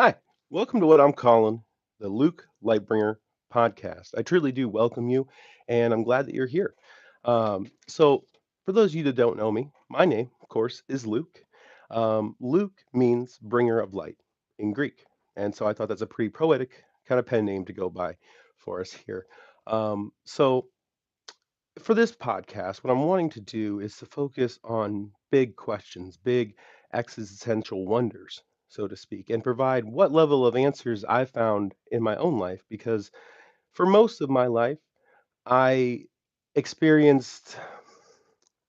Hi, welcome to what I'm calling the Luke LightBringer podcast. I truly do welcome you, and I'm glad that you're here. For those of you that don't know me, my name, of course, is Luke. Luke means bringer of light in Greek, and so I thought that's a pretty poetic kind of pen name to go by for us here. So for this podcast, what I'm wanting to do is to focus on big questions, big existential wonders, so to speak, and provide what level of answers I found in my own life. Because for most of my life, I experienced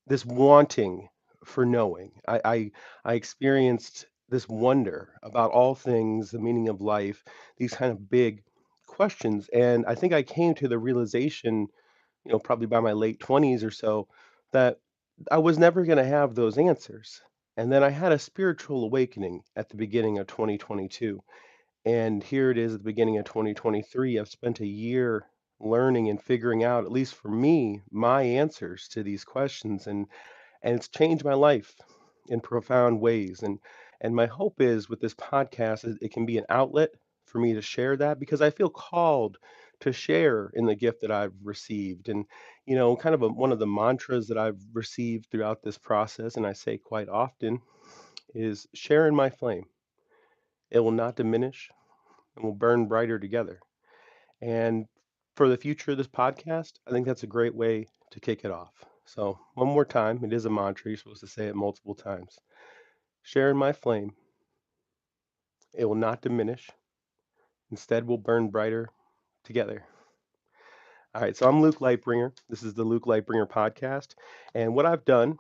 this wanting for knowing. I experienced this wonder about all things, the meaning of life, these kind of big questions. And I think I came to the realization probably by my late 20s or so, that I was never going to have those answers. And then I had a spiritual awakening at the beginning of 2022. And here it is at the beginning of 2023. I've spent a year learning and figuring out, at least for me, my answers to these questions. And it's changed my life in profound ways. And my hope is with this podcast, it can be an outlet for me to share that because I feel called to share in the gift that I've received. And kind of one of the mantras that I've received throughout this process, and I say quite often, is share in my flame. It will not diminish and will burn brighter together. And for the future of this podcast, I think that's a great way to kick it off. So, one more time, it is a mantra. You're supposed to say it multiple times. Share in my flame. It will not diminish. Instead, we'll burn brighter together. All right, so I'm Luke Lightbringer. This is the Luke Lightbringer podcast. And what I've done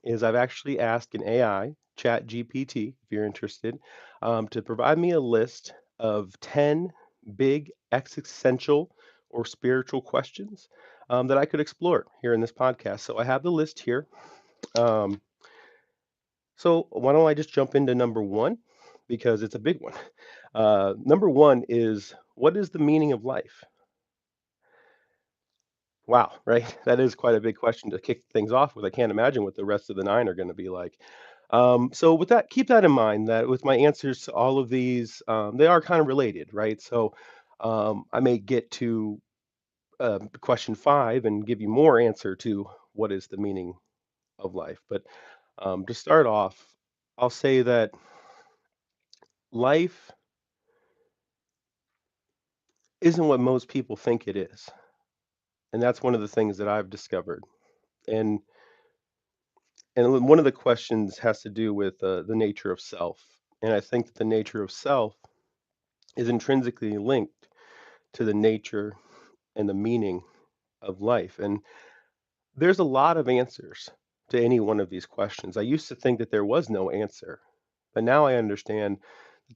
is I've actually asked an AI, Chat GPT, if you're interested, to provide me a list of 10 big existential or spiritual questions that I could explore here in this podcast. So I have the list here. Um, so why don't I just jump into number one because it's a big one. Number one is what is the meaning of life? Wow, right? That is quite a big question to kick things off with. I can't imagine what the rest of the 9 are gonna be like. So with that, keep that in mind that with my answers to all of these, they are kind of related, right? So, I may get to, question 5 and give you more answer to what is the meaning of life. But, to start off, I'll say that life isn't what most people think it is, and that's one of the things that I've discovered. And one of the questions has to do with the nature of self. And I think that the nature of self is intrinsically linked to the nature and the meaning of life. And there's a lot of answers to any one of these questions. I used to think that there was no answer, but now I understand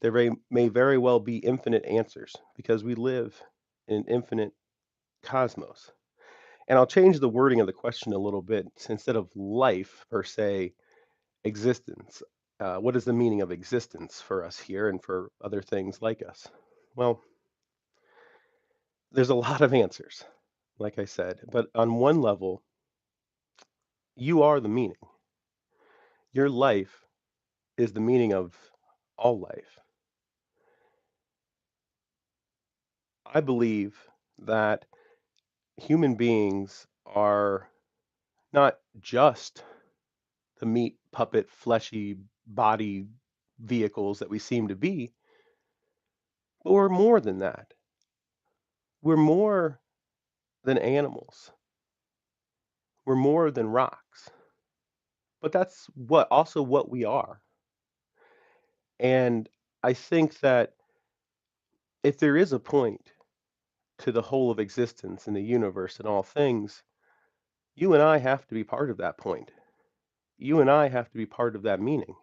that may very well be infinite answers because we live in an infinite cosmos. And I'll change the wording of the question a little bit. Instead of life per se, existence. What is the meaning of existence for us here and for other things like us? Well, there's a lot of answers, like I said, but on one level, you are the meaning. Your life is the meaning of all life. I believe that human beings are not just the meat puppet, fleshy body vehicles that we seem to be, but we're more than that. We're more than animals. We're more than rocks. But that's what we are. And I think that if there is a point to the whole of existence and the universe and all things, you and I have to be part of that point. You and I have to be part of that meaning.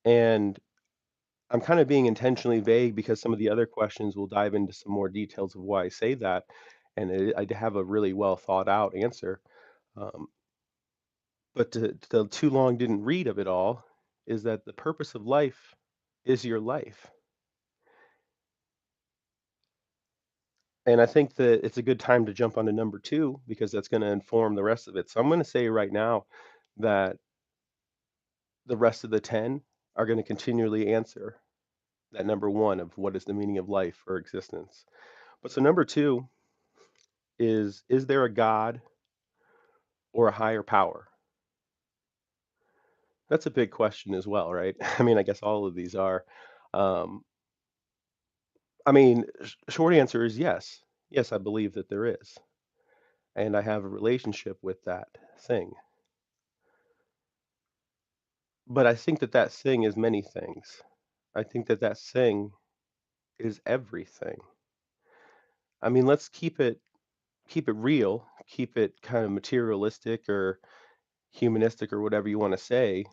And I'm kind of being intentionally vague because some of the other questions will dive into some more details of why I say that. And I have a really well thought out answer. Um, but the too long didn't read of it all is that the purpose of life is your life. And I think that it's a good time to jump onto number 2 because that's gonna inform the rest of it. So I'm gonna say right now that the rest of the 10 are gonna continually answer. that number one of what is the meaning of life or existence. But so number two is there a God or a higher power? That's a big question as well, right? I mean, I guess all of these are. Um, I mean, short answer is yes. Yes, I believe that there is. And I have a relationship with that thing. But I think that that thing is many things. I think that that thing is everything. I mean, let's keep it real, keep it kind of materialistic or humanistic or whatever you want to say.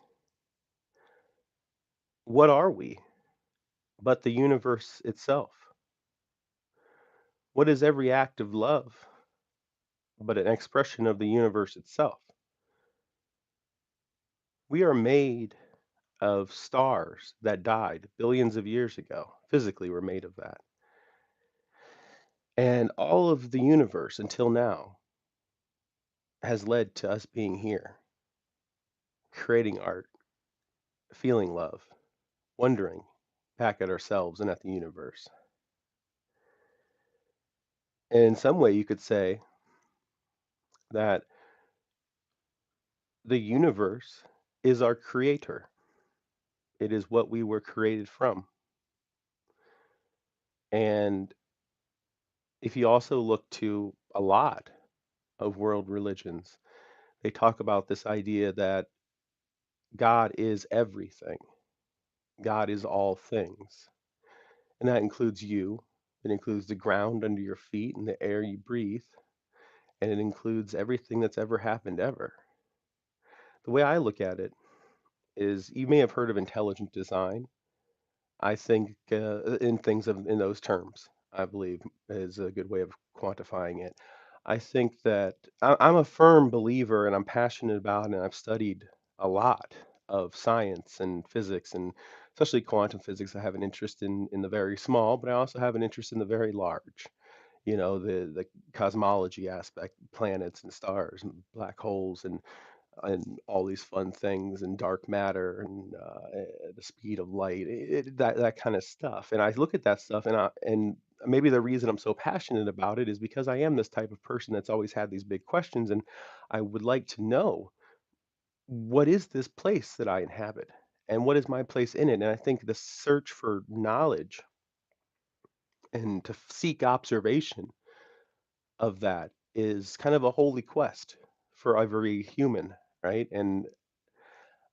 What are we but the universe itself? What is every act of love but an expression of the universe itself? We are made of stars that died billions of years ago. Physically, we're made of that. And all of the universe until now has led to us being here, creating art, feeling love, wondering back at ourselves and at the universe. And in some way, you could say that the universe is our creator. It is what we were created from. And if you also look to a lot of world religions, they talk about this idea that God is everything, God is all things. And that includes you, it includes the ground under your feet and the air you breathe, and it includes everything that's ever happened ever. The way I look at it is you may have heard of intelligent design. I think in things of in those terms, I believe is a good way of quantifying it. I think that I'm a firm believer and I'm passionate about and I've studied a lot of science and physics and especially quantum physics. I have an interest in the very small, but I also have an interest in the very large. You know, the cosmology aspect, planets and stars and black holes and all these fun things and dark matter and the speed of light, that kind of stuff. And I look at that stuff, and maybe the reason I'm so passionate about it is because I am this type of person that's always had these big questions, and I would like to know what is this place that I inhabit, and what is my place in it. And I think the search for knowledge and to seek observation of that is kind of a holy quest for every human, right? And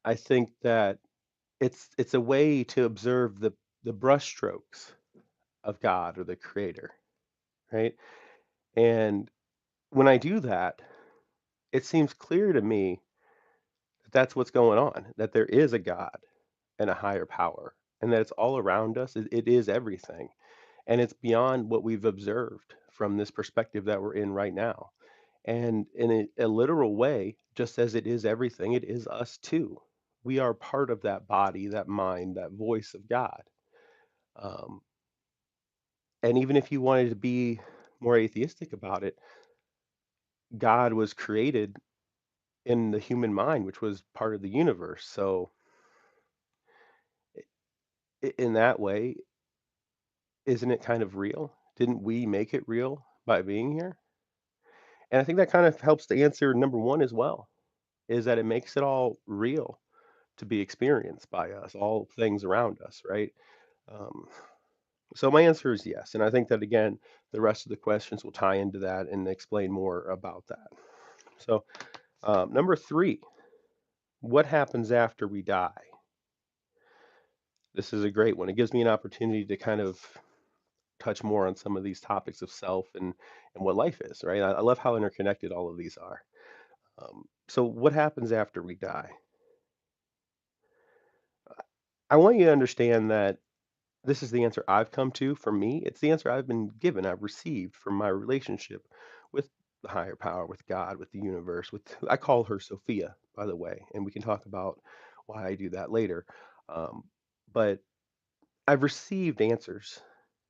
I think that it's a way to observe the brushstrokes of God or the creator, right? And when I do that, it seems clear to me that that's what's going on, that there is a God and a higher power, and that it's all around us. It is everything. And it's beyond what we've observed from this perspective that we're in right now. And in a literal way, just as it is everything, it is us too. We are part of that body, that mind, that voice of God. Um, and even if you wanted to be more atheistic about it, God was created in the human mind, which was part of the universe. So, in that way, isn't it kind of real? Didn't we make it real by being here? And I think that kind of helps to answer number one as well, is that it makes it all real to be experienced by us, all things around us, right? Um, so my answer is yes, and I think that again, the rest of the questions will tie into that and explain more about that. So number three, what happens after we die? This is a great one. It gives me an opportunity to kind of touch more on some of these topics of self and what life is, right? I love how interconnected all of these are. So what happens after we die? I want you to understand that this is the answer I've come to for me. It's the answer I've been given, I've received from my relationship with the higher power, with God, with the universe, with I call her Sophia, by the way, and we can talk about why I do that later. Um, but I've received answers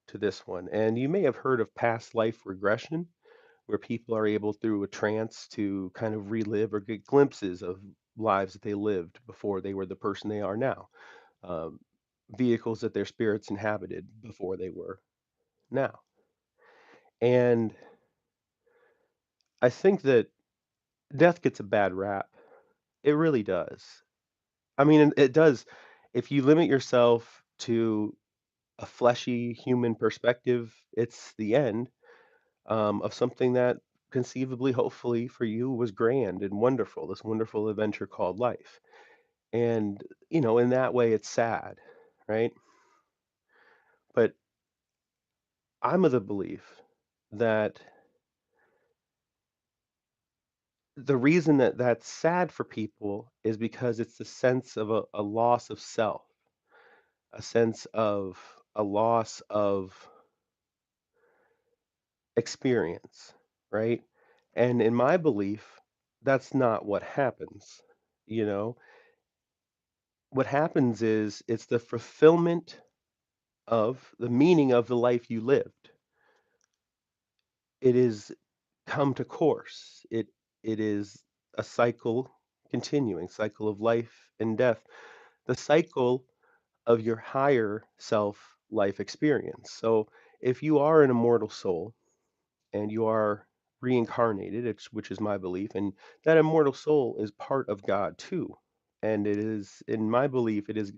to this one, and you may have heard of past life regression, where people are able through a trance to kind of relive or get glimpses of lives that they lived before they were the person they are now. Um, vehicles that their spirits inhabited before they were now. And I think that death gets a bad rap. It really does. I mean, and it does. If you limit yourself to a fleshy human perspective, it's the end of something that conceivably, hopefully for you, was grand and wonderful, this wonderful adventure called life. And, in that way, it's sad, right? But I'm of the belief that the reason that that's sad for people is because it's the sense of a loss of self, a sense of a loss of experience, right? And in my belief, that's not what happens. You know, what happens is it's the fulfillment of the meaning of the life you lived. It is come to course. It is a cycle continuing, cycle of life and death, the cycle of your higher self life experience. So if you are an immortal soul and you are reincarnated, which is my belief, and that immortal soul is part of God too. And it is, in my belief, it is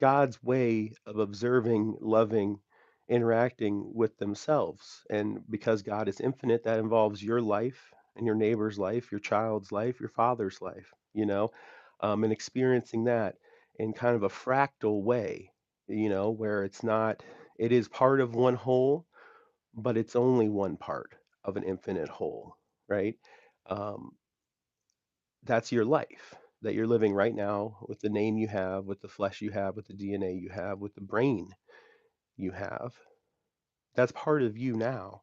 God's way of observing, loving, interacting with themselves. And because God is infinite, that involves your life and your neighbor's life, your child's life, your father's life, and experiencing that in kind of a fractal way, where it is part of one whole, but it's only one part of an infinite whole, right? Um, that's your life that you're living right now with the name you have, with the flesh you have, with the DNA you have, with the brain you have. That's part of you now.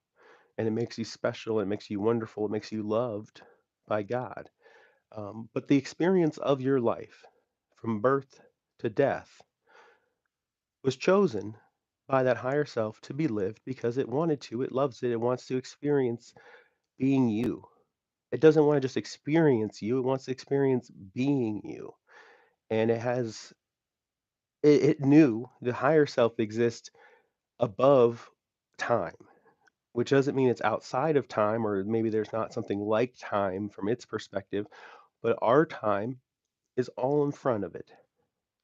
And it makes you special. It makes you wonderful. It makes you loved by God. But the experience of your life from birth to death was chosen by that higher self to be lived because it wanted to. It loves it. It wants to experience being you. It doesn't want to just experience you. It wants to experience being you. And it knew the higher self exists above time, which doesn't mean it's outside of time, or maybe there's not something like time from its perspective, but our time is all in front of it.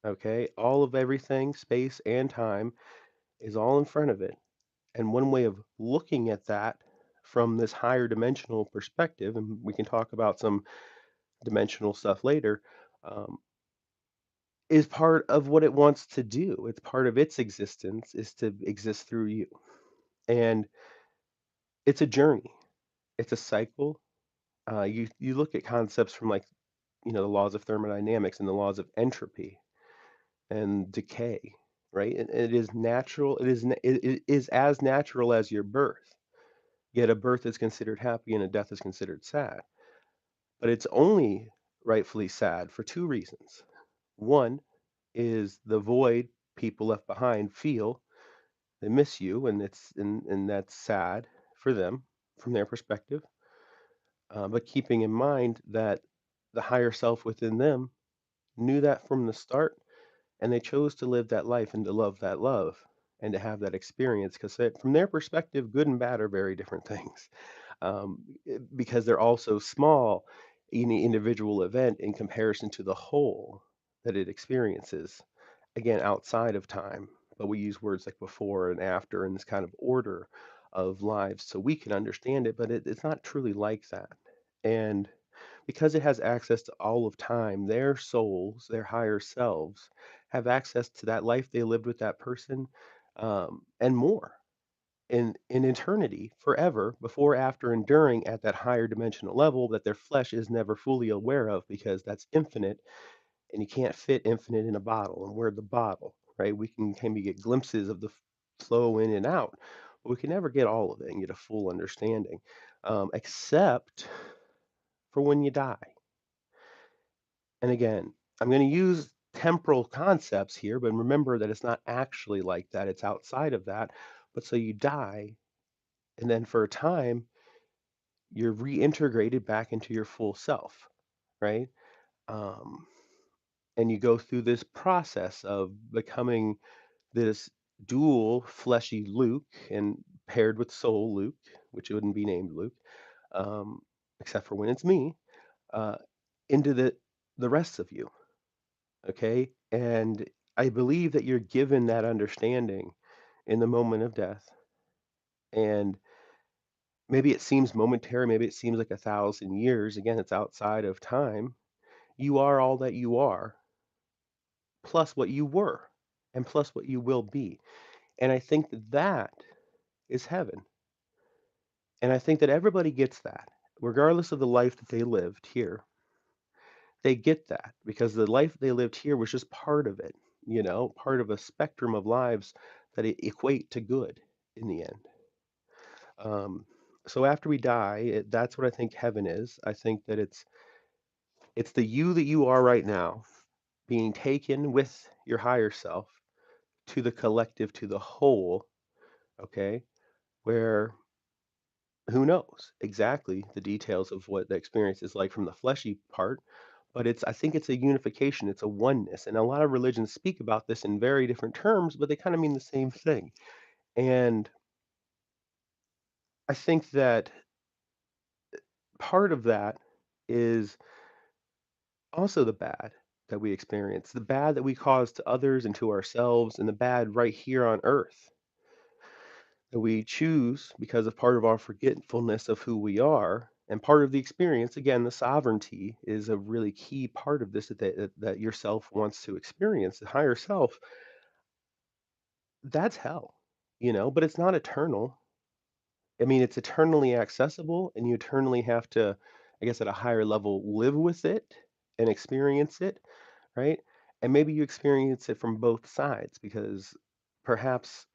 Okay? All of everything, space and time, is all in front of it. And one way of looking at that from this higher dimensional perspective, and we can talk about some dimensional stuff later, um, is part of what it wants to do. It's part of its existence is to exist through you. And it's a journey. It's a cycle. You look at concepts from like the laws of thermodynamics and the laws of entropy and decay, right? And it is natural. It is as natural as your birth. Yet a birth is considered happy and a death is considered sad. But it's only rightfully sad for two reasons. One is the void people left behind feel. They miss you, and that's sad for them from their perspective. But keeping in mind that the higher self within them knew that from the start, and they chose to live that life and to love that love and to have that experience because from their perspective, good and bad are very different things. Because they're all so small, any individual event in comparison to the whole that it experiences, again, outside of time. But we use words like before and after in this kind of order of lives so we can understand it, but it's not truly like that. And because it has access to all of time, their souls, their higher selves, have access to that life they lived with that person, and more in eternity, forever, before, after, and during at that higher dimensional level that their flesh is never fully aware of because that's infinite and you can't fit infinite in a bottle. And we're the bottle, right? We can maybe get glimpses of the flow in and out, but we can never get all of it and get a full understanding, except for when you die. And again, I'm going to use temporal concepts here, but remember that it's not actually like that. It's outside of that. But so you die, and then for a time, you're reintegrated back into your full self, right? Um, and you go through this process of becoming this dual fleshy Luke and paired with soul Luke, which wouldn't be named Luke, um, except for when it's me, uh, into the rest of you. Okay, and I believe that you're given that understanding in the moment of death, and maybe it seems momentary, maybe it seems like 1,000 years. Again, it's outside of time. You are all that you are, plus what you were, and plus what you will be. And I think that that is heaven. And I think that everybody gets that, regardless of the life that they lived here. They get that because the life they lived here was just part of it, part of a spectrum of lives that equate to good in the end. Um, so after we die, that's what I think heaven is. I think that it's the you that you are right now being taken with your higher self to the collective, to the whole, okay? Where who knows exactly the details of what the experience is like from the fleshy part, but I think it's a unification, it's a oneness. And a lot of religions speak about this in very different terms, but they kind of mean the same thing. And I think that part of that is also the bad that we experience, the bad that we cause to others and to ourselves, and the bad right here on earth that we choose because of part of our forgetfulness of who we are. And part of the experience, again, the sovereignty is a really key part of this that yourself wants to experience, the higher self. That's hell, but it's not eternal. I mean, it's eternally accessible, and you eternally have to, I guess, at a higher level, live with it and experience it, right? And maybe you experience it from both sides because perhaps,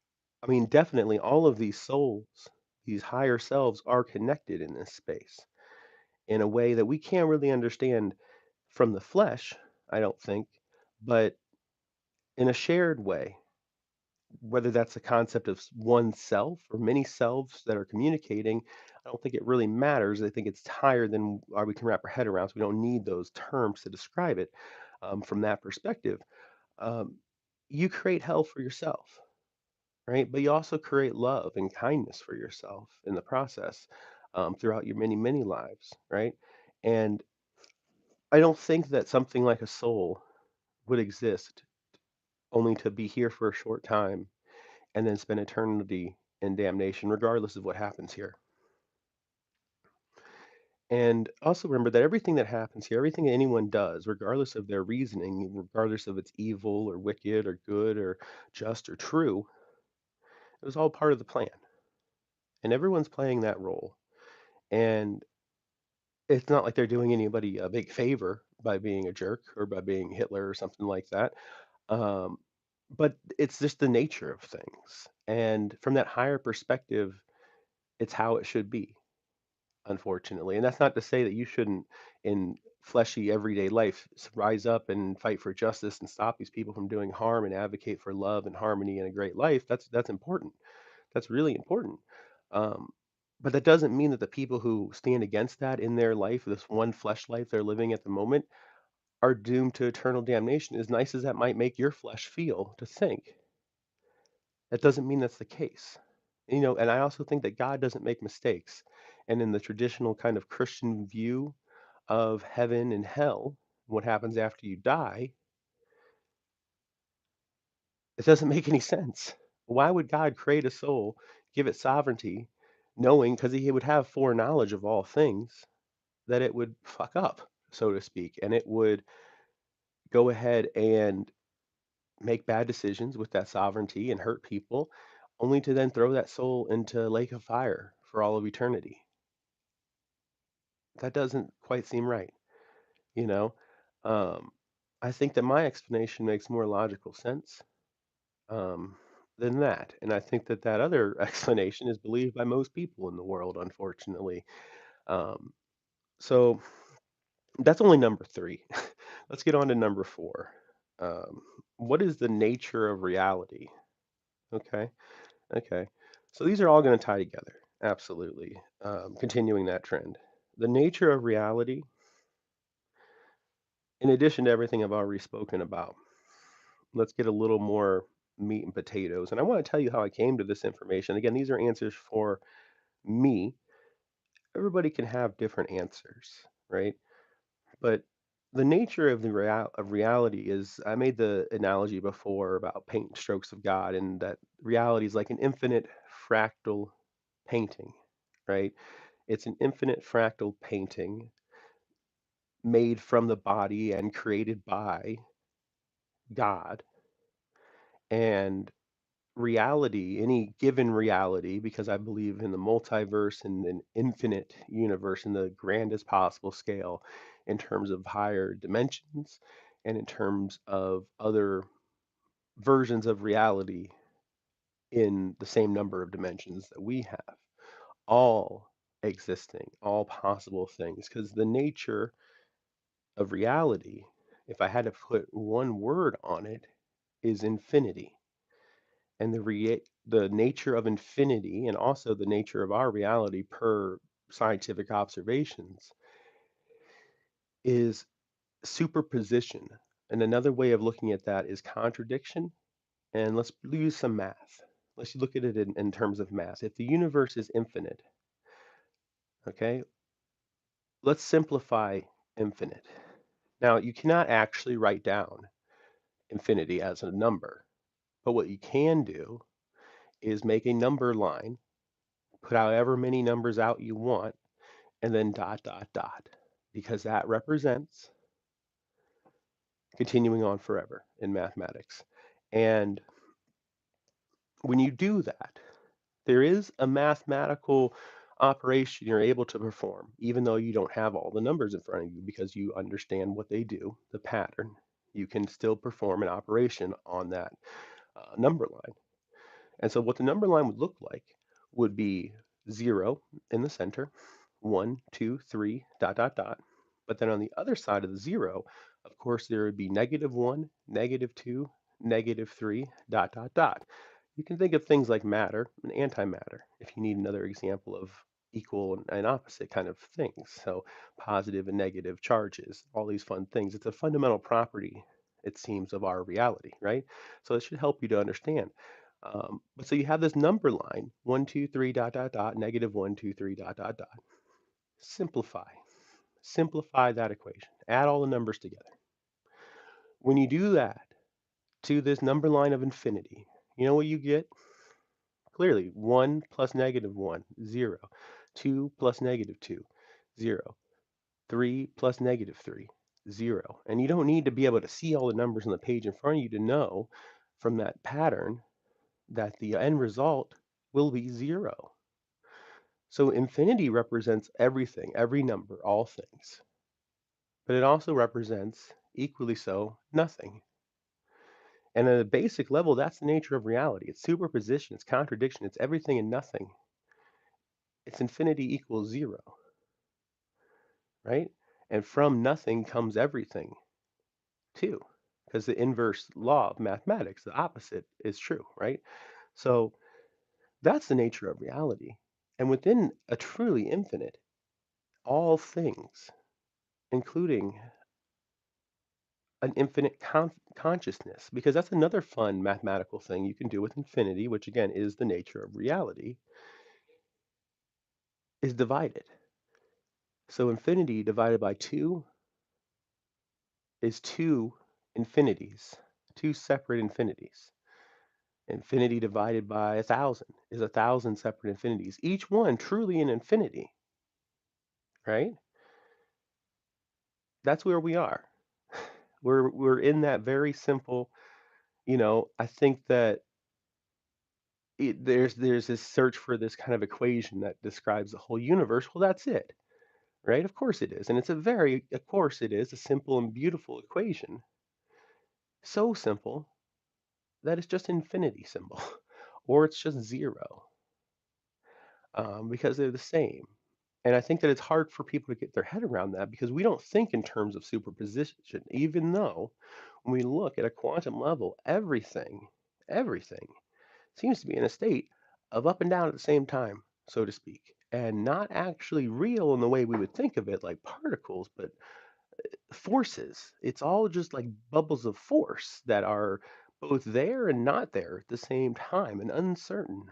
I mean, definitely all of these souls, these higher selves are connected in this space in a way that we can't really understand from the flesh, I don't think, but in a shared way, whether that's a concept of one self or many selves that are communicating, I don't think it really matters. I think it's higher than we can wrap our head around. So we don't need those terms to describe it from that perspective. Um, you create hell for yourself, right? But you also create love and kindness for yourself in the process throughout your many, many lives, right? And I don't think that something like a soul would exist only to be here for a short time and then spend eternity in damnation, regardless of what happens here. And also remember that everything that happens here, everything that anyone does, regardless of their reasoning, regardless of it's evil or wicked or good or just or true, it was all part of the plan. And everyone's playing that role. And it's not like they're doing anybody a big favor by being a jerk or by being Hitler or something like that. Um, but it's just the nature of things. And from that higher perspective, it's how it should be, unfortunately. And that's not to say that you shouldn't, in fleshy everyday life, rise up and fight for justice and stop these people from doing harm and advocate for love and harmony and a great life. That's important. That's really important. Um, but that doesn't mean that the people who stand against that in their life, this one flesh life they're living at the moment, are doomed to eternal damnation. As nice as that might make your flesh feel to think, that doesn't mean that's the case. And I also think that God doesn't make mistakes. And in the traditional kind of Christian view of heaven and hell, what happens after you die, it doesn't make any sense. Why would God create a soul, give it sovereignty, knowing, because he would have foreknowledge of all things, that it would fuck up, so to speak, and it would go ahead and make bad decisions with that sovereignty and hurt people, only to then throw that soul into a lake of fire for all of eternity? That doesn't quite seem right, you know? Um, I think that my explanation makes more logical sense um, than that. And I think that that other explanation is believed by most people in the world, unfortunately. Um, so that's only number three. Let's get on to number four. Um, what is the nature of reality? Okay. Okay. So these are all going to tie together. Absolutely. Continuing that trend. The nature of reality In addition to everything I've already spoken about, let's get a little more meat and potatoes. And I want to tell you how I came to this information. Again, these are answers for me. Everybody can have different answers, right? But the nature of of reality is, I made the analogy before about paint strokes of God, and that reality is like an infinite fractal painting, right? It's an infinite fractal painting made from the body and created by God. And reality, any given reality, because I believe in the multiverse and an infinite universe in the grandest possible scale in terms of higher dimensions and in terms of other versions of reality in the same number of dimensions that we have, all existing, all possible things. Because the nature of reality, if I had to put one word on it, is infinity. And the nature of infinity and also the nature of our reality per scientific observations is superposition. And another way of looking at that is contradiction. And let's use some math. Let's look at it in terms of math. If the universe is infinite, okay, let's simplify infinite. Now, you cannot actually write down infinity as a number, but what you can do is make a number line, put however many numbers out you want, and then dot, dot, dot, because that represents continuing on forever in mathematics. And when you do that, there is a mathematical operation you're able to perform, even though you don't have all the numbers in front of you because you understand what they do, the pattern. You can still perform an operation on that number line. And so, what the number line would look like would be 0 in the center, 1, 2, 3, dot, dot, dot. But then on the other side of the 0, of course, there would be -1, -2, -3, dot, dot, dot. You can think of things like matter and antimatter if you need another example of equal and opposite kind of things. So, positive and negative charges, all these fun things. It's a fundamental property, it seems, of our reality, right? So, it should help you to understand. But so you have this number line, 1, 2, 3, dot, dot, dot, -1, 2, 3, dot, dot, dot. Simplify. Simplify that equation. Add all the numbers together. When you do that to this number line of infinity, you know what you get? Clearly, 1 plus -1, 0. 2 plus -2, 0. 3 plus -3, 0. And you don't need to be able to see all the numbers on the page in front of you to know from that pattern that the end result will be 0. So infinity represents everything, every number, all things. But it also represents, equally so, nothing. And at a basic level, that's the nature of reality. It's superposition, it's contradiction, it's everything and nothing. It's infinity equals 0, right? And from nothing comes everything, too. Because the inverse law of mathematics, the opposite, is true, right? So that's the nature of reality. And within a truly infinite, all things, including an infinite consciousness, because that's another fun mathematical thing you can do with infinity, which again is the nature of reality, is divided. So infinity divided by 2 is two infinities, two separate infinities. Infinity divided by 1,000 is 1,000 separate infinities, each one truly an infinity, right? That's where we are. We're in that very simple, I think that there's this search for this kind of equation that describes the whole universe. Well, that's it, right? Of course it is. And of course it is a simple and beautiful equation. So simple that it's just an infinity symbol, or it's just 0, because they're the same. And I think that it's hard for people to get their head around that because we don't think in terms of superposition, even though when we look at a quantum level, everything seems to be in a state of up and down at the same time, so to speak, and not actually real in the way we would think of it, like particles, but forces. It's all just like bubbles of force that are both there and not there at the same time and uncertain.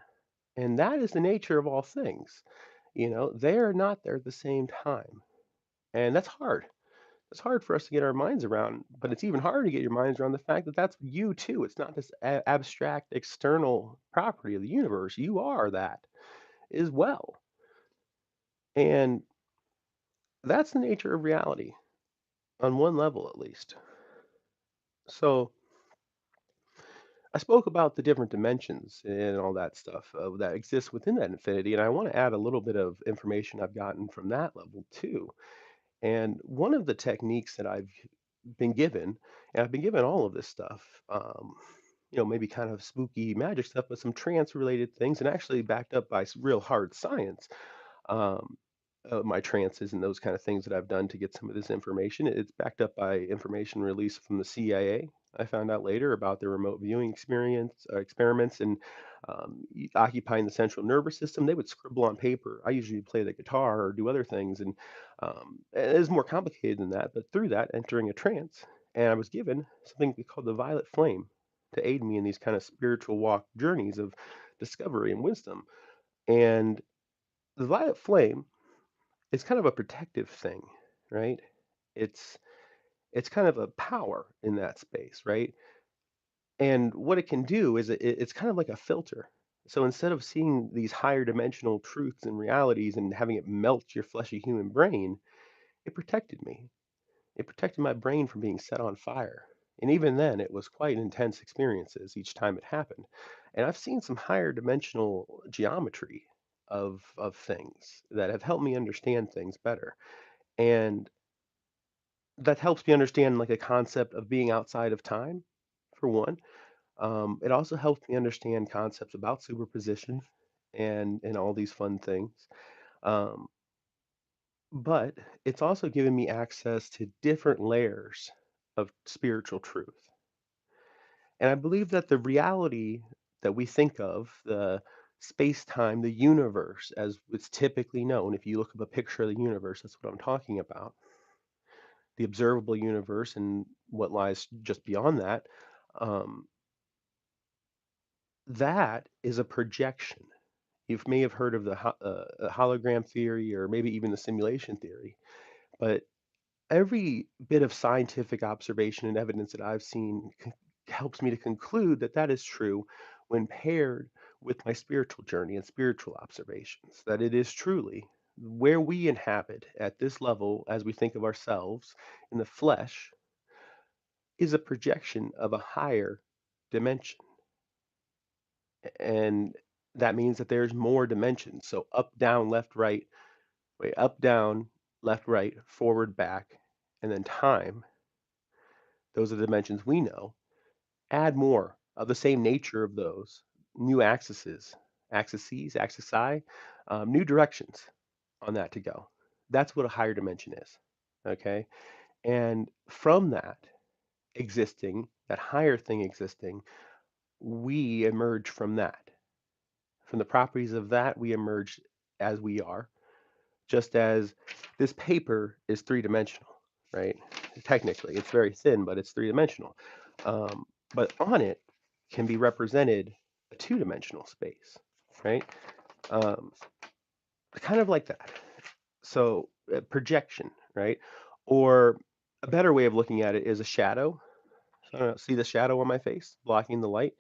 And that is the nature of all things. They are not there at the same time. And that's hard. It's hard for us to get our minds around, but it's even harder to get your minds around the fact that that's you too. It's not this abstract external property of the universe. You are that as well. And that's the nature of reality on one level, at least. So, I spoke about the different dimensions and all that stuff that exists within that infinity, and I want to add a little bit of information I've gotten from that level too. And one of the techniques that I've been given, and I've been given all of this stuff, maybe kind of spooky magic stuff, but some trance related things, and actually backed up by real hard science. um, my trances and those kind of things that I've done to get some of this information. It's backed up by information released from the CIA. I found out later about their remote viewing experiments and occupying the central nervous system. They would scribble on paper. I usually play the guitar or do other things, and it is more complicated than that. But through that, entering a trance, and I was given something called the violet flame to aid me in these kind of spiritual walk journeys of discovery and wisdom. And the violet flame, it's kind of a protective thing, right? It's it's kind of a power in that space, right? And what it can do is it's kind of like a filter. So instead of seeing these higher dimensional truths and realities and having it melt your fleshy human brain, it protected me. It protected my brain from being set on fire. And even then, it was quite intense experiences each time it happened. And I've seen some higher dimensional geometry of things that have helped me understand things better. And that helps me understand like a concept of being outside of time, for one. It also helps me understand concepts about superposition and all these fun things. Um, but it's also given me access to different layers of spiritual truth. And I believe that the reality that we think of, the space time, the universe, as it's typically known, if you look up a picture of the universe, that's what I'm talking about, the observable universe and what lies just beyond that, um, that is a projection. You may have heard of the hologram theory or maybe even the simulation theory, but every bit of scientific observation and evidence that I've seen helps me to conclude that that is true when paired with my spiritual journey and spiritual observations, that it is truly where we inhabit at this level as we think of ourselves in the flesh is a projection of a higher dimension. And that means that there's more dimensions. So up, down, left, right, wait, up, down, left, right, forward, back, and then time. Those are the dimensions we know. Add more of the same nature of those new axis, new directions on that to go. That's what a higher dimension is. Okay. And from that existing, that higher thing existing, we emerge from that. From the properties of that, we emerge as we are, just as this paper is three-dimensional, right? Technically, it's very thin, but it's three-dimensional. But on it can be represented a two-dimensional space, right? Um, kind of like that. So projection, right? Or a better way of looking at it is a shadow. I don't know, see the shadow on my face blocking the light?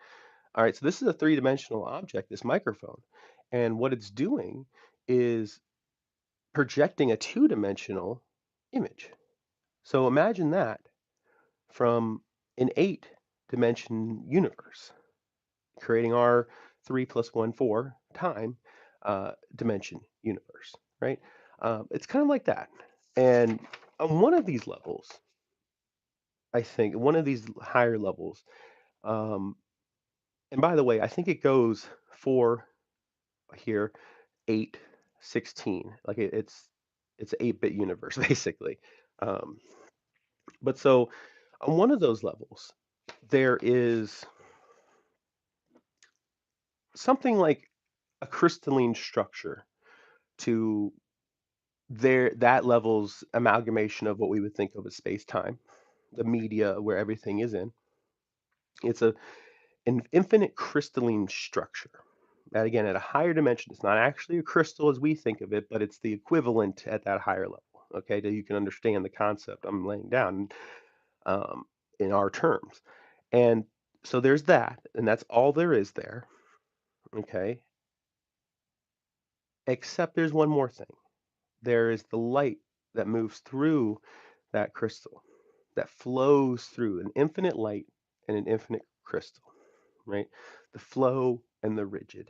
All right, so this is a three-dimensional object, this microphone. And what it's doing is projecting a two-dimensional image. So imagine that from an eight dimension universe, creating our 3 plus 1, 4 time dimension universe, right? It's kind of like that. And on one of these levels, I think, one of these higher levels, um, and by the way, I think it goes 4 here, 8, 16. Like it's an 8-bit universe, basically. Um, but so on one of those levels, there is something like a crystalline structure to There that level's amalgamation of what we would think of as space-time, the media where everything is in. It's an infinite crystalline structure. That again, at a higher dimension, it's not actually a crystal as we think of it, but it's the equivalent at that higher level. Okay, that you can understand the concept I'm laying down um, in our terms. And so there's that, and that's all there is there. Okay, except there's one more thing. There is the light that moves through that crystal, that flows through an infinite light and an infinite crystal, right? The flow and the rigid.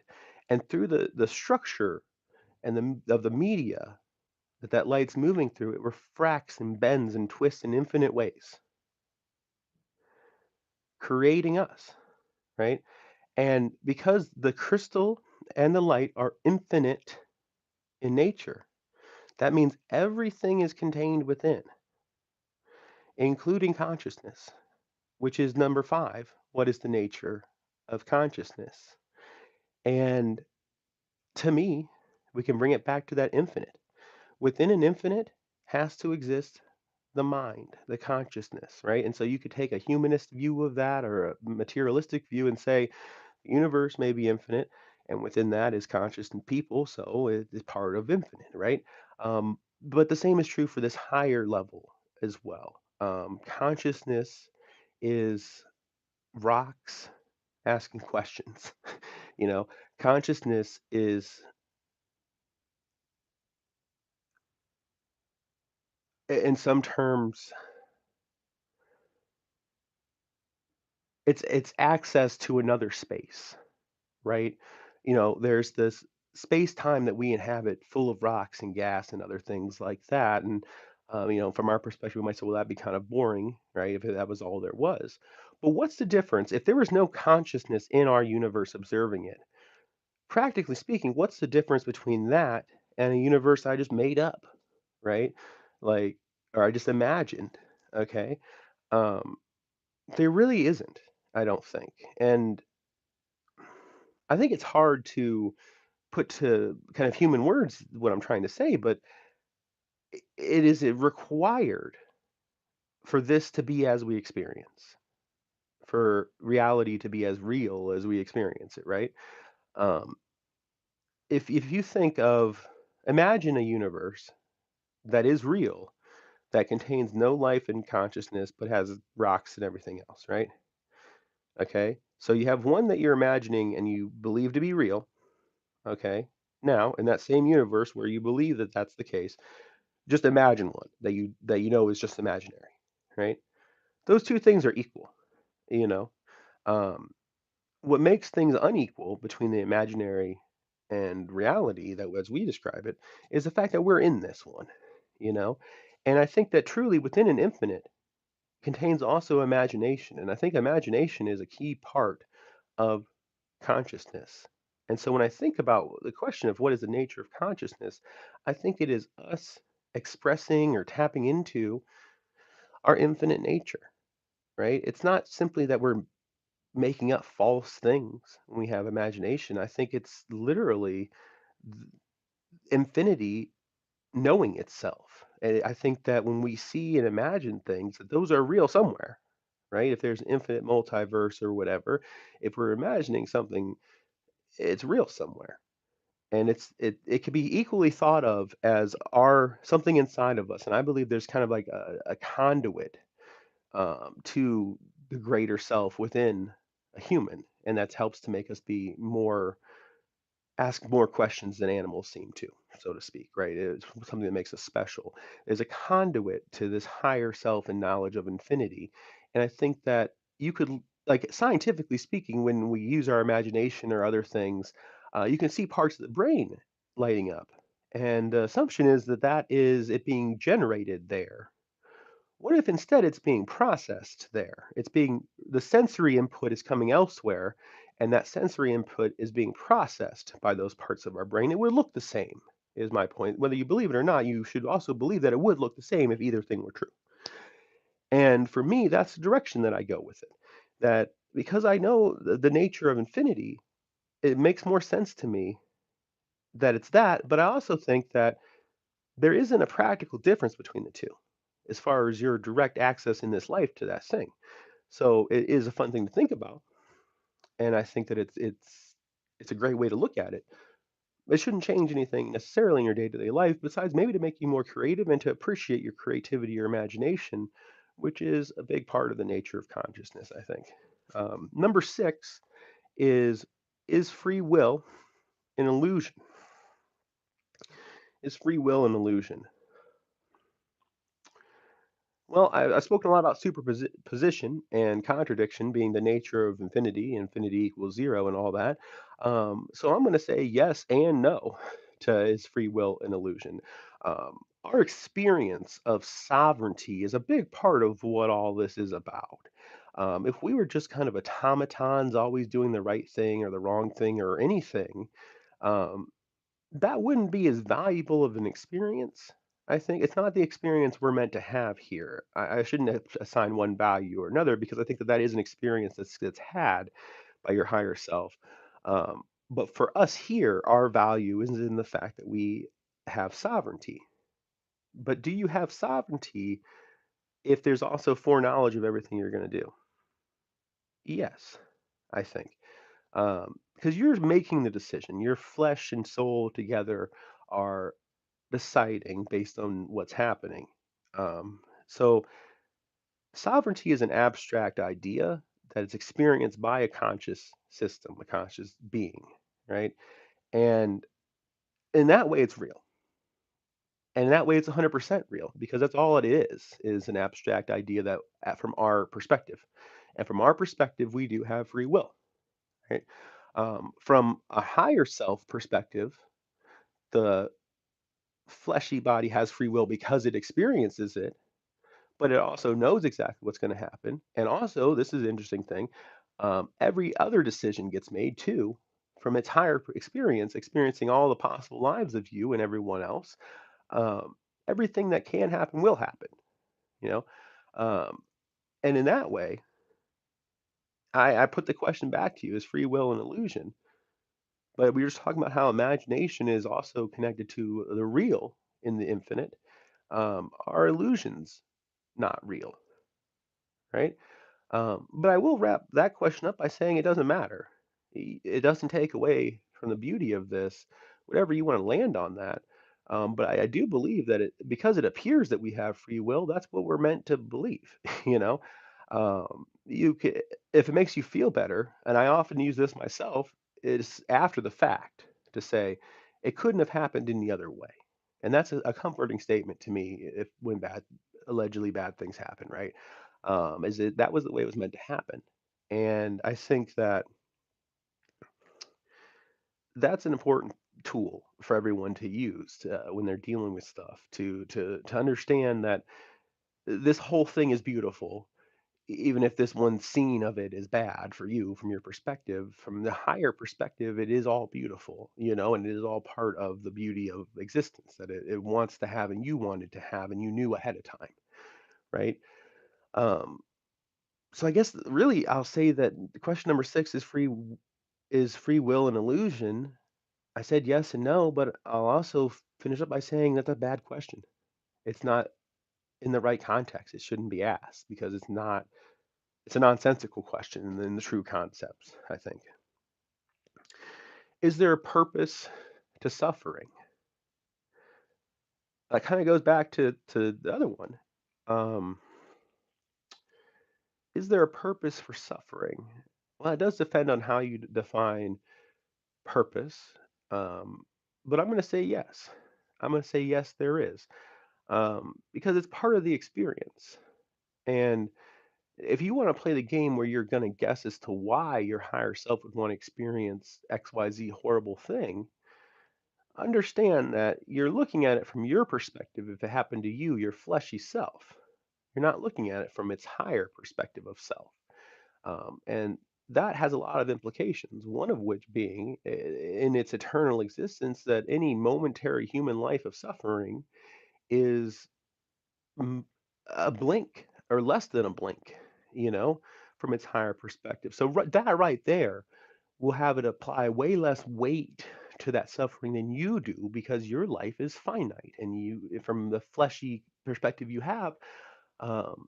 And through the structure and of the media that light's moving through, it refracts and bends and twists in infinite ways, creating us, right? And because the crystal and the light are infinite in nature, that means everything is contained within, including consciousness, which is number five. What is the nature of consciousness? And to me, we can bring it back to that infinite. Within an infinite has to exist the mind, the consciousness, right? And so you could take a humanist view of that or a materialistic view and say the universe may be infinite, and within that is conscious and people, so it is part of infinite, right? But the same is true for this higher level as well. Consciousness is rocks asking questions. You know, consciousness is, in some terms, it's access to another space, right? There's this space-time that we inhabit full of rocks and gas and other things like that. And from our perspective, we might say, well, that'd be kind of boring, right? If that was all there was. But what's the difference? If there was no consciousness in our universe observing it, practically speaking, what's the difference between that and a universe I just made up, right? Like, or I just imagined, okay? Um, there really isn't, I don't think. And I think it's hard to put to kind of human words what I'm trying to say, but it is required for this to be as we experience, for reality to be as real as we experience it, right? Um, if you think of, imagine a universe that is real, that contains no life and consciousness, but has rocks and everything else, right? Okay, so you have one that you're imagining and you believe to be real. Okay, now in that same universe where you believe that that's the case, just imagine one that you know is just imaginary, right? Those two things are equal, you know. Um, what makes things unequal between the imaginary and reality, that as we describe it, is the fact that we're in this one, you know. And I think that truly within an infinite contains also imagination, and I think imagination is a key part of consciousness. And so when I think about the question of what is the nature of consciousness, I think it is us expressing or tapping into our infinite nature, right? It's not simply that we're making up false things when we have imagination. I think it's literally th- infinity knowing itself. And I think that when we see and imagine things, that those are real somewhere, right? If there's an infinite multiverse or whatever, if we're imagining something, it's real somewhere. And it could be equally thought of as our something inside of us. And I believe there's kind of like a conduit to the greater self within a human, and that helps to make us be more ask more questions than animals seem to, so to speak, right? It's something that makes us special. There's a conduit to this higher self and knowledge of infinity, and I think that you could, like scientifically speaking, when we use our imagination or other things, you can see parts of the brain lighting up, and the assumption is that that is it being generated there. What if instead it's being processed there? It's being the sensory input is coming elsewhere, and that sensory input is being processed by those parts of our brain. It would look the same, is my point. Whether you believe it or not, you should also believe that it would look the same if either thing were true. And for me, that's the direction that I go with it. That because I know the nature of infinity, it makes more sense to me that it's that. But I also think that there isn't a practical difference between the two as far as your direct access in this life to that thing. So it is a fun thing to think about, and I think that it's a great way to look at it. It shouldn't change anything necessarily in your day-to-day life, besides maybe to make you more creative and to appreciate your creativity or imagination, which is a big part of the nature of consciousness, I think. Number six is free will an illusion? Is free will an illusion? Well, I've spoken a lot about superposition and contradiction being the nature of infinity, infinity equals zero, and all that. So I'm going to say yes and no to is free will an illusion? Our experience of sovereignty is a big part of what all this is about. If we were just kind of automatons, always doing the right thing or the wrong thing or anything, um, that wouldn't be as valuable of an experience. I think it's not the experience we're meant to have here. I shouldn't assign one value or another because I think that that is an experience that's had by your higher self. But for us here, our value is in the fact that we have sovereignty. But do you have sovereignty if there's also foreknowledge of everything you're going to do? Yes, I think. Because you're making the decision. Your flesh and soul together are deciding based on what's happening. So sovereignty is an abstract idea that is experienced by a conscious system, a conscious being, right? And in that way, it's real. And in that way, it's 100% real because that's all it is an abstract idea that, from our perspective. And from our perspective, we do have free will, right? From a higher self perspective, the fleshy body has free will because it experiences it, but it also knows exactly what's going to happen. And also, this is an interesting thing, every other decision gets made too from its higher experience, experiencing all the possible lives of you and everyone else. Um, Everything that can happen will happen, you know? Um, and in that way, I put the question back to you: is free will an illusion? But we were just talking about how imagination is also connected to the real in the infinite. Are illusions not real, right? But I will wrap that question up by saying it doesn't matter. It doesn't take away from the beauty of this, whatever you want to land on that. But I do believe that because it appears that we have free will, that's what we're meant to believe. You know, if it makes you feel better, and I often use this myself, is after the fact to say it couldn't have happened any other way, and that's a comforting statement to me. If when allegedly bad things happen, right? Is it that was the way it was meant to happen. And I think that that's an important tool for everyone to use when they're dealing with stuff to understand that this whole thing is beautiful, even if this one scene of it is bad for you from your perspective. From the higher perspective, it is all beautiful, and it is all part of the beauty of existence that it wants to have and you wanted to have and you knew ahead of time, right? um, so I guess really I'll say that the question number six is free will an illusion? I said yes and no, but I'll also finish up by saying that's a bad question. It's not in the right context. It shouldn't be asked because it's a nonsensical question in the true concepts, I think. Is there a purpose to suffering? That kind of goes back to the other one. Um, is there a purpose for suffering? Well, it does depend on how you define purpose. Um, but I'm going to say yes. I'm going to say yes, there is, because it's part of the experience. And if you want to play the game where you're going to guess as to why your higher self would want to experience XYZ horrible thing, understand that you're looking at it from your perspective if it happened to you, your fleshy self. You're not looking at it from its higher perspective of self. And that has a lot of implications, one of which being in its eternal existence that any momentary human life of suffering is mm, a blink or less than a blink, you know, from its higher perspective. So that right there will have it apply way less weight to that suffering than you do because your life is finite and from the fleshy perspective you have, um,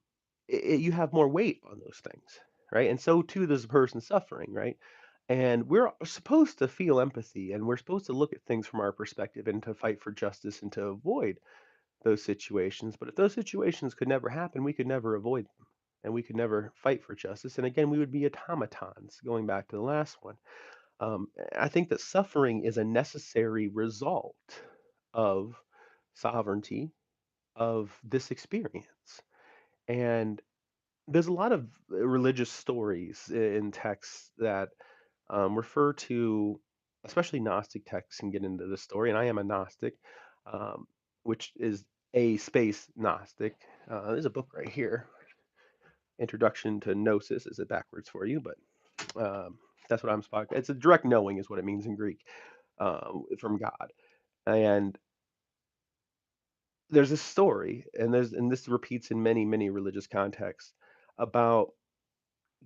you have more weight on those things, right? And so too does the person suffering, right? And we're supposed to feel empathy and we're supposed to look at things from our perspective and to fight for justice and to avoid those situations. But if those situations could never happen, we could never avoid them and we could never fight for justice. And again, we would be automatons, going back to the last one. I think that suffering is a necessary result of sovereignty, of this experience. And there's a lot of religious stories in texts that refer to, especially Gnostic texts, and get into the story. And I am a Gnostic, um, which is a space Gnostic. There's a book right here, Introduction to Gnosis. Is it backwards for you? But that's what I'm spoken. It's a direct knowing, is what it means in Greek, from God. And there's a story, and this repeats in many, many religious contexts about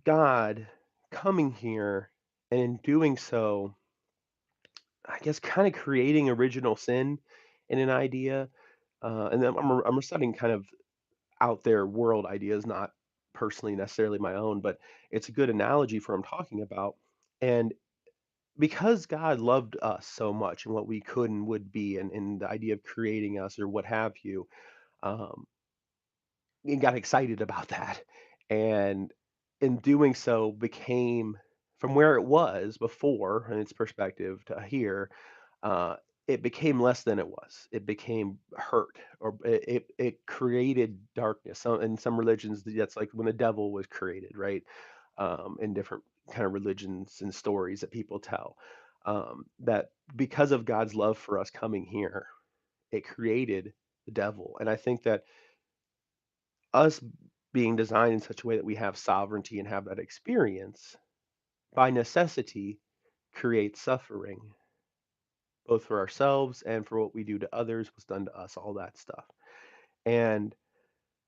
God coming here and in doing so, I guess, kind of creating original sin in an idea. And then I'm reciting kind of out there world ideas, not personally necessarily my own, but it's a good analogy for what I'm talking about. And because God loved us so much and what we could and would be, and the idea of creating us or what have you, um, and got excited about that. And in doing so, became from where it was before in its perspective to here, uh, it became less than it was. It became hurt, or it created darkness. In some religions, that's like when the devil was created, right? In different kind of religions and stories that people tell, that because of God's love for us coming here, it created the devil. And I think that us being designed in such a way that we have sovereignty and have that experience, by necessity, creates suffering, both for ourselves and for what we do to others, what's done to us, all that stuff. And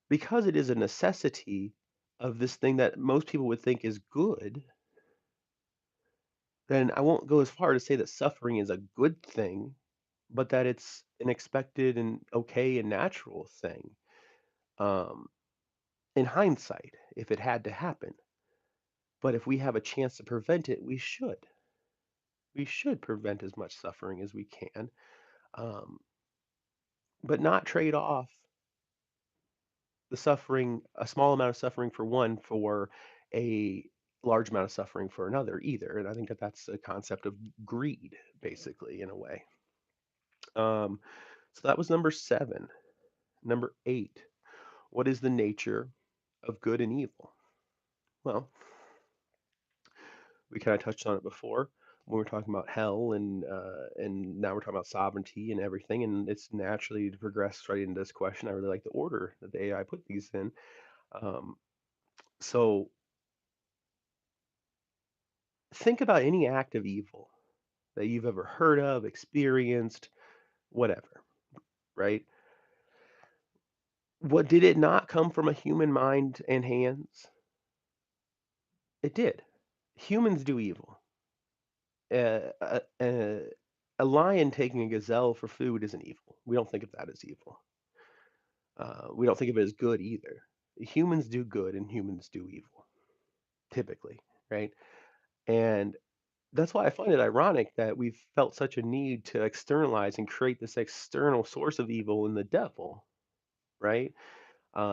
because it is a necessity of this thing that most people would think is good, then I won't go as far to say that suffering is a good thing, but that it's an expected and okay and natural thing. Um, in hindsight, if it had to happen. But if we have a chance to prevent it, we should. We should prevent as much suffering as we can, um, but not trade off the suffering, a small amount of suffering for one, for a large amount of suffering for another either. And I think that that's a concept of greed, basically, in a way. Um, so that was number 7. Number 8, what is the nature of good and evil? Well, we kind of touched on it before when we were talking about hell, and now we're talking about sovereignty and everything, and it's naturally to progress right into this question. I really like the order that the AI put these in. Um, so think about any act of evil that you've ever heard of, experienced, whatever, right? What did it not come from a human mind and hands? It did. Humans do evil. A lion taking a gazelle for food isn't evil. We don't think of that as evil. We don't think of it as good either. Humans do good and humans do evil, typically, right? And that's why I find it ironic that we've felt such a need to externalize and create this external source of evil in the devil, right?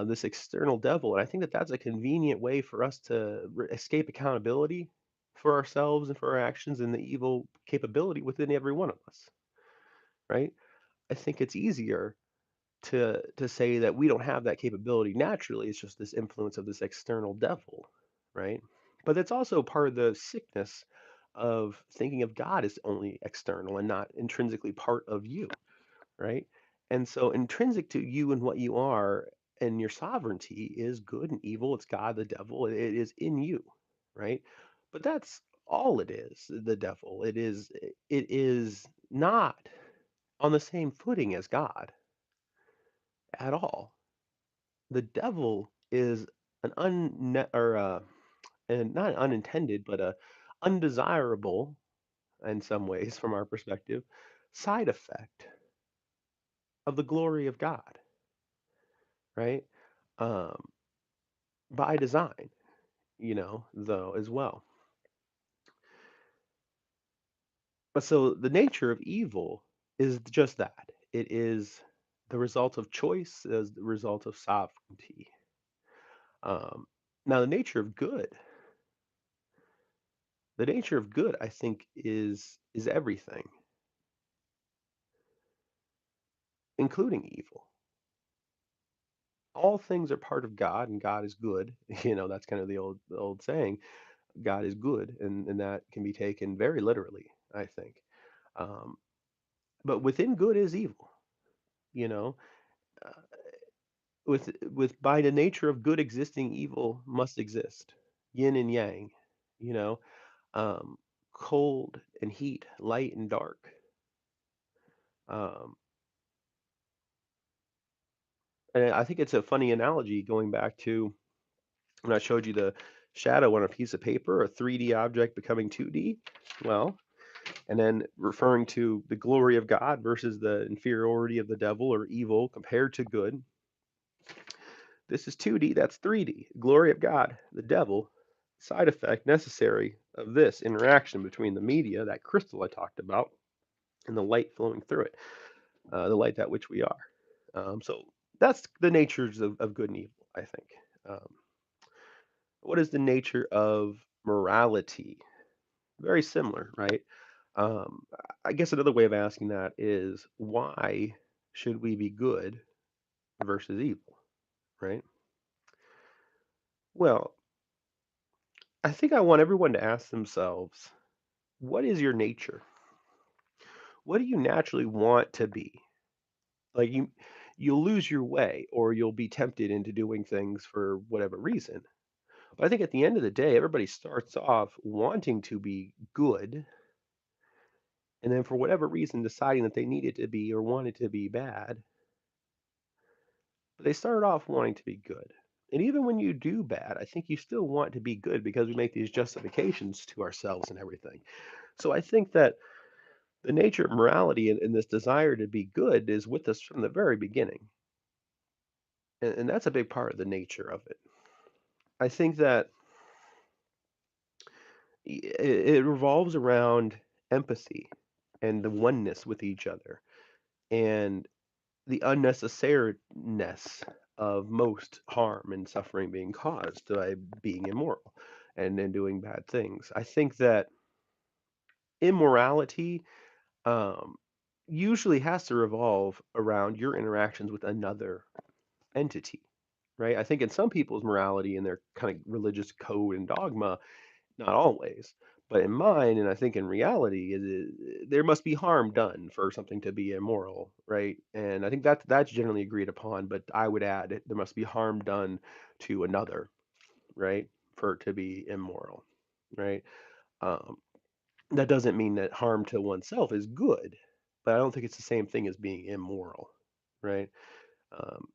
This external devil. And I think that that's a convenient way for us to escape accountability for ourselves and for our actions and the evil capability within every one of us, right? I think it's easier to say that we don't have that capability naturally. It's just this influence of this external devil, right? But it's also part of the sickness of thinking of God as only external and not intrinsically part of you, right? And so intrinsic to you and what you are and your sovereignty is good and evil. It's God, the devil. It is in you, right? But that's all it is, the devil. It is not on the same footing as God at all. The devil is an and not unintended, but a undesirable, in some ways, from our perspective, side effect of the glory of God, right? Um, by design, though, as well. But so the nature of evil is just that. It is the result of choice, as the result of sovereignty. Um, Now, the nature of good, I think, is everything, including evil. All things are part of God, and God is good. That's kind of the old saying. God is good, and that can be taken very literally, I think. Um, but within good is evil. You know, uh, with by the nature of good existing, evil must exist. Yin and yang. You know, um, cold and heat, light and dark. Um, and I think it's a funny analogy going back to when I showed you the shadow on a piece of paper, a 3D object becoming 2D. Well, and then referring to the glory of God versus the inferiority of the devil or evil compared to good. This is 2D, that's 3D. Glory of God, the devil, side effect necessary of this interaction between the media, that crystal I talked about, and the light flowing through it, the light that which we are. So that's the natures of good and evil, I think. Um, what is the nature of morality? Very similar, right? Um, I guess another way of asking that is why should we be good versus evil, right? Well, I think I want everyone to ask themselves, what is your nature? What do you naturally want to be? Like you'll lose your way or you'll be tempted into doing things for whatever reason. But I think at the end of the day, everybody starts off wanting to be good and then for whatever reason deciding that they needed to be or wanted to be bad. But they started off wanting to be good. And even when you do bad, I think you still want to be good because we make these justifications to ourselves and everything. So I think that the nature of morality and this desire to be good is with us from the very beginning. And that's a big part of the nature of it. I think that it revolves around empathy and the oneness with each other and the unnecessariness of most harm and suffering being caused by being immoral and then doing bad things. I think that immorality um, usually has to revolve around your interactions with another entity, right? I think in some people's morality and their kind of religious code and dogma, not always, but in mine, and I think in reality, there must be harm done for something to be immoral, right? And I think that's generally agreed upon. But I would add, there must be harm done to another, right, for it to be immoral, right? Um, that doesn't mean that harm to oneself is good, but I don't think it's the same thing as being immoral, right? Um,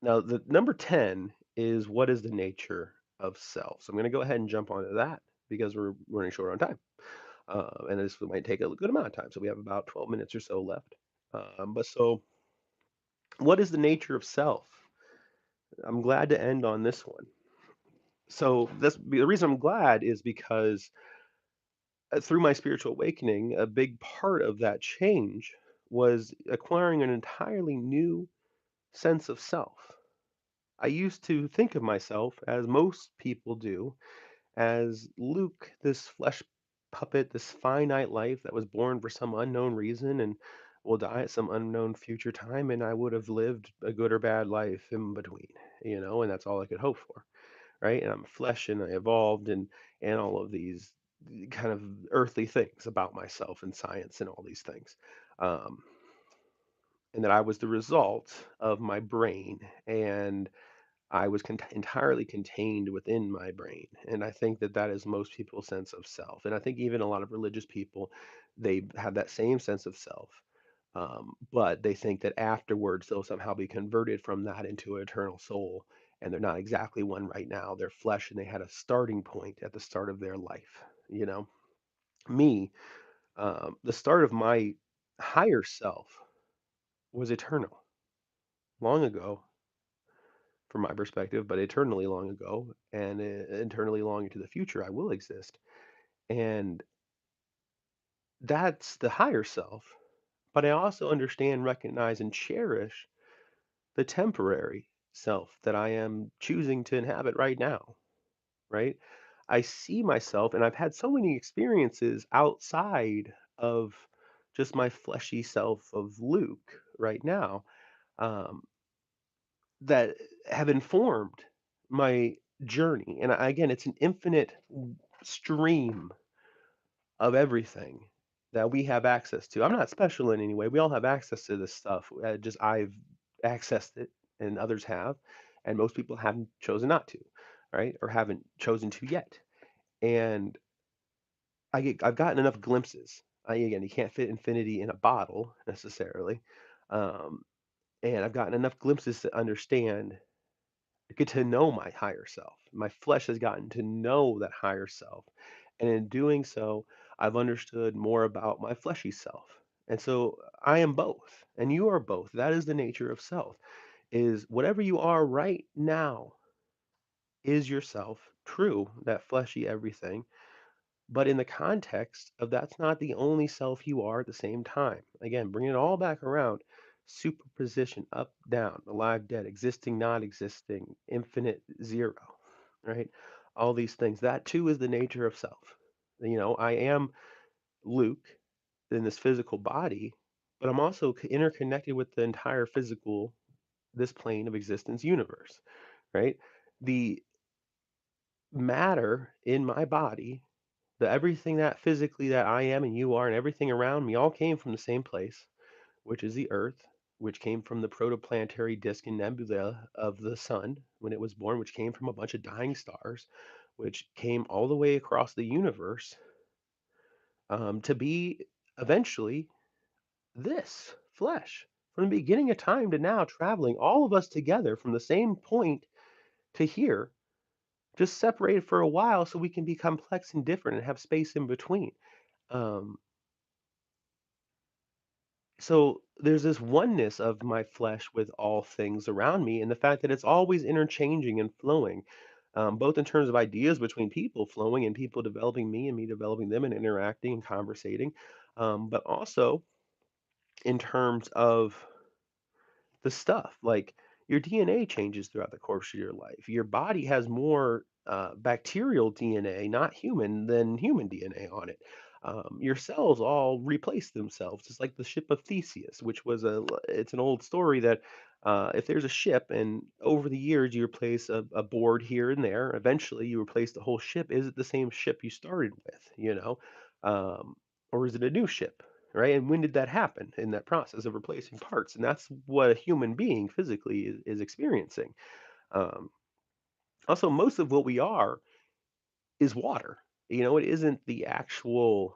Now, the number 10 is what is the nature of self? So I'm going to go ahead and jump onto that because we're running short on time. And this might take a good amount of time. So we have about 12 minutes or so left. But so, what is the nature of self? I'm glad to end on this one. So, the reason I'm glad is because through my spiritual awakening, a big part of that change was acquiring an entirely new sense of self. I used to think of myself, as most people do, as Luke, this flesh puppet, this finite life that was born for some unknown reason and will die at some unknown future time, and I would have lived a good or bad life in between, and that's all I could hope for, right? And I'm flesh and I evolved and all of these kind of earthly things about myself and science and all these things. Um, and that I was the result of my brain and I was entirely contained within my brain. And I think that that is most people's sense of self. And I think even a lot of religious people, they have that same sense of self. But they think that afterwards they'll somehow be converted from that into an eternal soul. And they're not exactly one right now. They're flesh and they had a starting point at the start of their life, you know? Me, the start of my higher self was eternal, long ago from my perspective, but eternally long ago, and eternally long into the future, I will exist. And that's the higher self. But I also understand, recognize, and cherish the temporary self that I am choosing to inhabit right now, right? I see myself, and I've had so many experiences outside of just my fleshy self of Luke right now, um, that have informed my journey. And again, it's an infinite stream of everything that we have access to. I'm not special in any way. We all have access to this stuff. Just I've accessed it, and others have, and most people haven't chosen not to, right? Or haven't chosen to yet. And I've gotten enough glimpses. Again, you can't fit infinity in a bottle necessarily, um, and I've gotten enough glimpses to understand, get to know my higher self. My flesh has gotten to know that higher self. And in doing so, I've understood more about my fleshy self. And so I am both, and you are both. That is the nature of self. Is whatever you are right now is yourself, true, that fleshy everything, but in the context of that's not the only self you are at the same time. Again, bringing it all back around, superposition, up, down, alive, dead, existing, not existing, infinite, zero, right? All these things. That too is the nature of self. I am Luke in this physical body, but I'm also interconnected with the entire physical, this plane of existence universe, right? The matter in my body, the everything that physically that I am and you are and everything around me all came from the same place, which is the Earth, which came from the protoplanetary disk and nebula of the sun when it was born, which came from a bunch of dying stars, which came all the way across the universe, to be eventually this flesh. From the beginning of time to now, traveling all of us together from the same point to here, just separated for a while so we can be complex and different and have space in between. Um, So there's this oneness of my flesh with all things around me, and the fact that it's always interchanging and flowing, both in terms of ideas between people flowing and people developing me and me developing them and interacting and conversating, but also in terms of the stuff. Like your DNA changes throughout the course of your life. Your body has more bacterial DNA, not human, than human DNA on it. Your cells all replace themselves. It's like the ship of Theseus, which was it's an old story that if there's a ship and over the years you replace a board here and there, eventually you replace the whole ship. Is it the same ship you started with? Um, or is it a new ship? Right? And when did that happen in that process of replacing parts? And that's what a human being physically is experiencing. Um, Also, most of what we are is water. It isn't the actual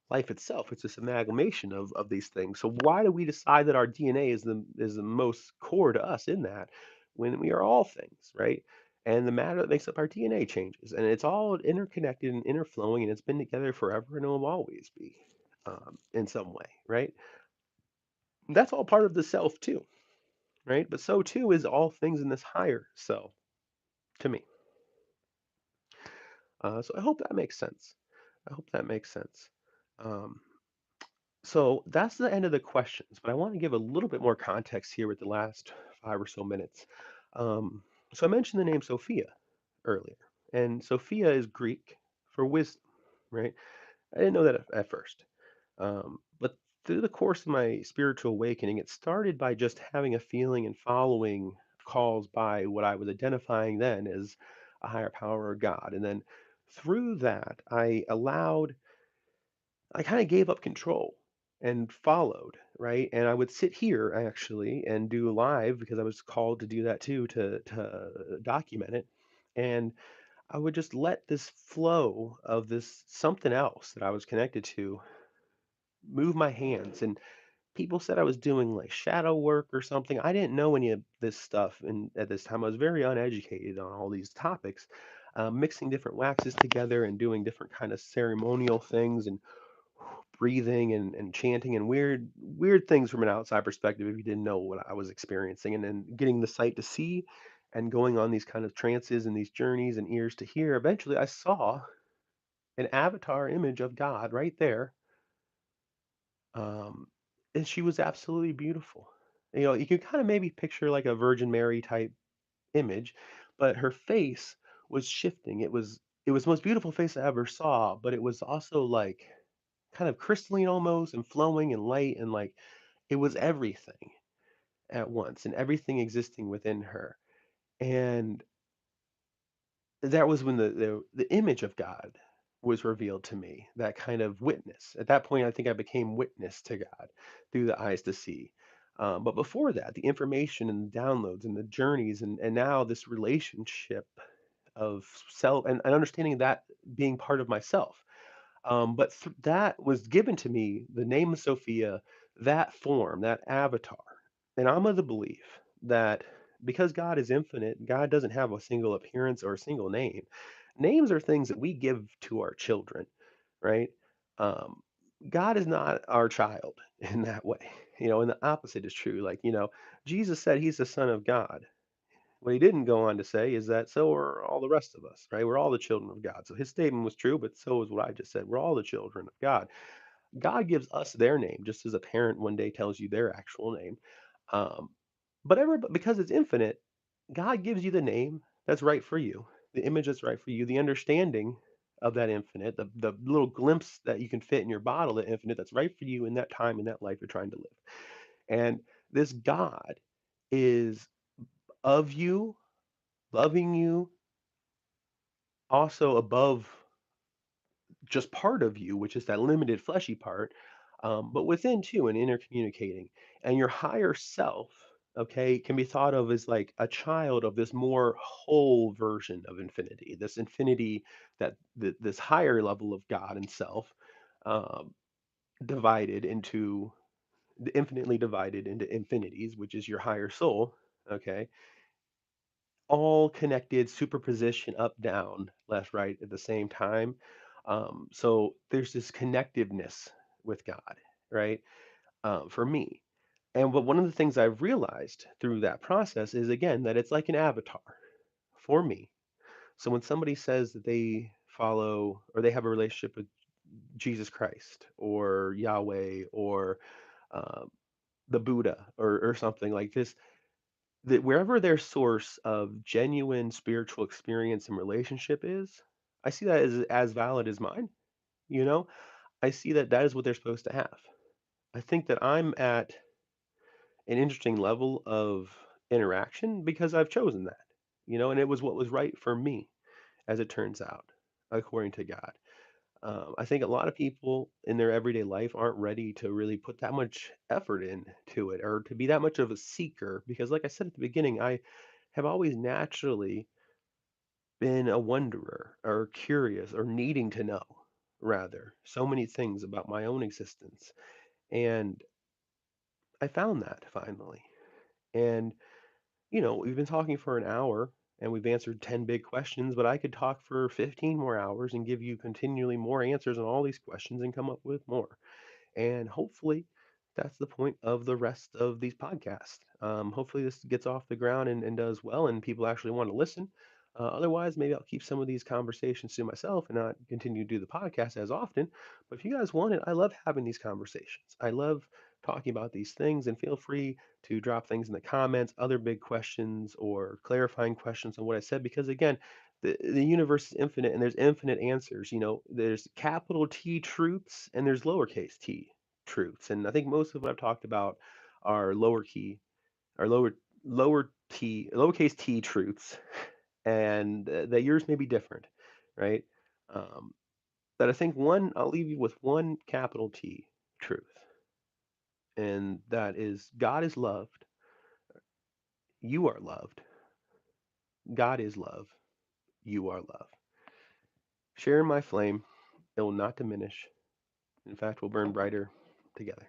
life itself. It's this amalgamation of these things. So why do we decide that our DNA is the most core to us in that when we are all things, right? And the matter that makes up our DNA changes, and it's all interconnected and interflowing, and it's been together forever and it will always be, in some way, right? That's all part of the self too, right? But so too is all things in this higher self to me. So I hope that makes sense. I hope that makes sense. Um, so that's the end of the questions, but I want to give a little bit more context here with the last 5 or so minutes. Um, so I mentioned the name Sophia earlier, and Sophia is Greek for wisdom, right? I didn't know that at first. But through the course of my spiritual awakening, it started by just having a feeling and following calls by what I was identifying then as a higher power or God. And then through that, I kind of gave up control and followed, right? And I would sit here actually and do live because I was called to do that too, to document it. And I would just let this flow of this something else that I was connected to move my hands. And people said I was doing like shadow work or something. I didn't know any of this stuff, and at this time I was very uneducated on all these topics. mixing different waxes together and doing different kind of ceremonial things and breathing and chanting and weird things from an outside perspective if you didn't know what I was experiencing, and then getting the sight to see and going on these kind of trances and these journeys and ears to hear. Eventually, I saw an avatar image of God right there, um, and she was absolutely beautiful. You can kind of maybe picture like a Virgin Mary type image, but her face was shifting. It was the most beautiful face I ever saw, but it was also like kind of crystalline almost and flowing and light, and like it was everything at once and everything existing within her. And that was when the image of God was revealed to me, that kind of witness. At that point, I think I became witness to God through the eyes to see. But before that, the information and the downloads and the journeys, and now this relationship of self and understanding that being part of myself. But that was given to me, the name of Sophia, that form, that avatar. And I'm of the belief that because God is infinite, God doesn't have a single appearance or a single name. Names are things that we give to our children, right? Um, God is not our child in that way, and the opposite is true. Like, Jesus said he's the Son of God. What he didn't go on to say is that so are all the rest of us, right? We're all the children of God. So his statement was true, but so is what I just said. We're all the children of God. God gives us their name, just as a parent one day tells you their actual name. Um, but because it's infinite, God gives you the name that's right for you, the image that's right for you, the understanding of that infinite, the little glimpse that you can fit in your bottle, the infinite that's right for you in that time, in that life you're trying to live. And this God is of you, loving you, also above just part of you, which is that limited fleshy part, but within too, and intercommunicating. And your higher self, okay, can be thought of as like a child of this more whole version of infinity, this infinity this higher level of God and self, um, divided into infinitely divided into infinities, which is your higher soul, okay, all connected, superposition, up, down, left, right at the same time. So there's this connectiveness with God, right? For me. But one of the things I've realized through that process is again that it's like an avatar for me. So when somebody says that they follow or they have a relationship with Jesus Christ or Yahweh or uh, the Buddha or something like this, that wherever their source of genuine spiritual experience and relationship is, I see that as valid as mine. You know, I see that that is what they're supposed to have. I think that I'm at an interesting level of interaction because I've chosen that, and it was what was right for me, as it turns out, according to God. I think a lot of people in their everyday life aren't ready to really put that much effort into it or to be that much of a seeker because, like I said at the beginning, I have always naturally been a wonderer or curious or needing to know, rather, so many things about my own existence. And I found that finally. And, we've been talking for an hour and we've answered 10 big questions, but I could talk for 15 more hours and give you continually more answers on all these questions and come up with more. And hopefully, that's the point of the rest of these podcasts. Hopefully, this gets off the ground and does well, and people actually want to listen. Otherwise, maybe I'll keep some of these conversations to myself and not continue to do the podcast as often. But if you guys want it, I love having these conversations. I love talking about these things, and feel free to drop things in the comments, other big questions or clarifying questions on what I said, because again, the universe is infinite and there's infinite answers. There's capital T truths and there's lowercase t truths. And I think most of what I've talked about are lowercase t truths, and that yours may be different, right? Um, but I think I'll leave you with one capital T truth, and that is God is loved, you are loved, God is love, you are love. Share my flame, it will not diminish. In fact, we'll burn brighter together.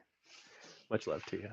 Much love to you.